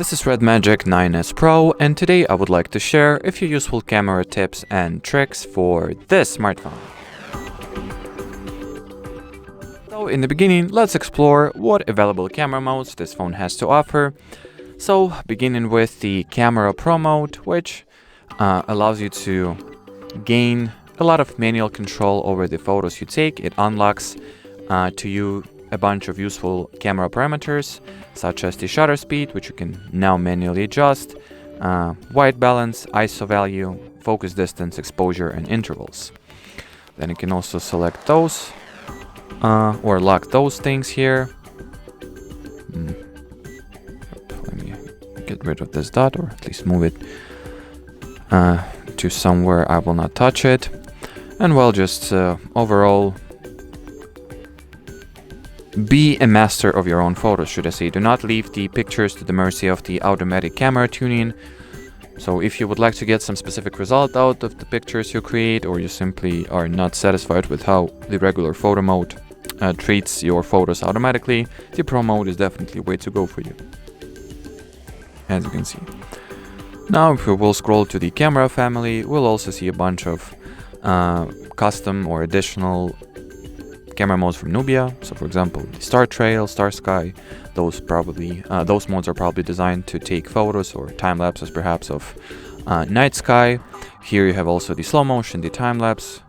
This is RedMagic 9S Pro, and today I would like to share a few useful camera tips and tricks for this smartphone. So in the beginning, let's explore what available camera modes this phone has to offer. So beginning with the Camera Pro mode, which allows you to gain a lot of manual control over the photos you take. It unlocks to you a bunch of useful camera parameters, such as the shutter speed, which you can now manually adjust, white balance, ISO value, focus distance, exposure, and intervals. Then you can also select those or lock those things here. Let me get rid of this dot, or at least move it to somewhere I will not touch it. And well, just overall, be a master of your own photos, should I say. Do not leave the pictures to the mercy of the automatic camera tuning. So if you would like to get some specific result out of the pictures you create, or you simply are not satisfied with how the regular photo mode treats your photos automatically, the Pro mode is definitely a way to go for you, as you can see. Now if we will scroll to the camera family, we'll also see a bunch of custom or additional camera modes from Nubia. So for example, the Star Trail, Star Sky, those modes are probably designed to take photos or time lapses perhaps of night sky. Here you have also the slow motion, the time lapse,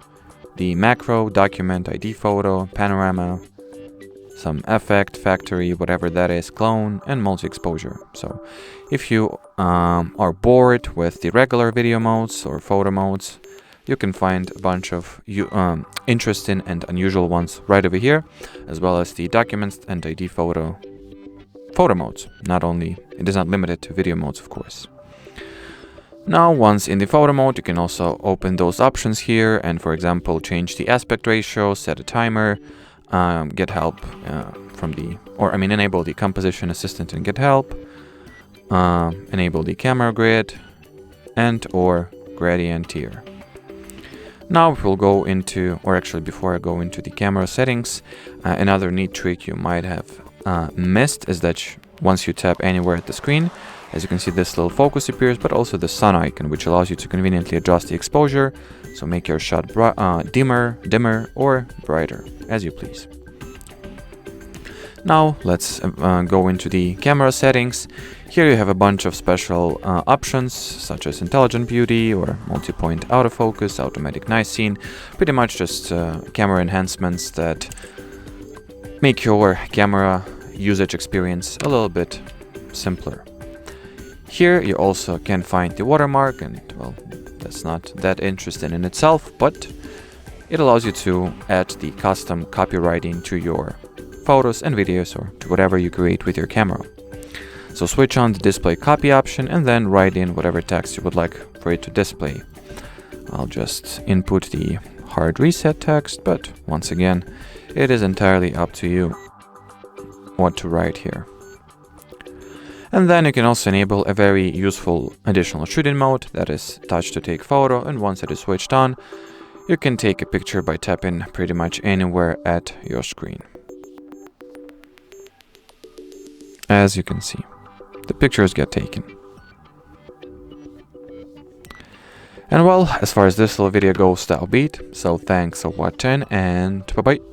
the macro, document, ID photo, panorama, some effect, factory, whatever that is, clone, and multi-exposure. So if you are bored with the regular video modes or photo modes, you can find a bunch of interesting and unusual ones right over here, as well as the documents and ID photo modes. It is not limited to video modes, of course. Now, once in the photo mode, you can also open those options here and, for example, change the aspect ratio, set a timer, get help enable the composition assistant and get help, enable the camera grid, and or gradient tier. Now we'll go into, or actually before I go into the camera settings, another neat trick you might have missed is that once you tap anywhere at the screen, as you can see, this little focus appears, but also the sun icon, which allows you to conveniently adjust the exposure, so make your shot dimmer, or brighter, as you please. Now let's go into the camera settings. Here you have a bunch of special options, such as intelligent beauty or multi-point autofocus, automatic night scene, pretty much just camera enhancements that make your camera usage experience a little bit simpler. Here you also can find the watermark, and well, that's not that interesting in itself, but it allows you to add the custom copywriting to your photos and videos, or to whatever you create with your camera. So switch on the display copy option and then write in whatever text you would like for it to display. I'll just input the hard reset text, but once again, it is entirely up to you what to write here. And then you can also enable a very useful additional shooting mode, that is touch to take photo, and once it is switched on, you can take a picture by tapping pretty much anywhere at your screen. As you can see, the pictures get taken. And well, as far as this little video goes, that'll be it. So thanks for watching, and bye-bye.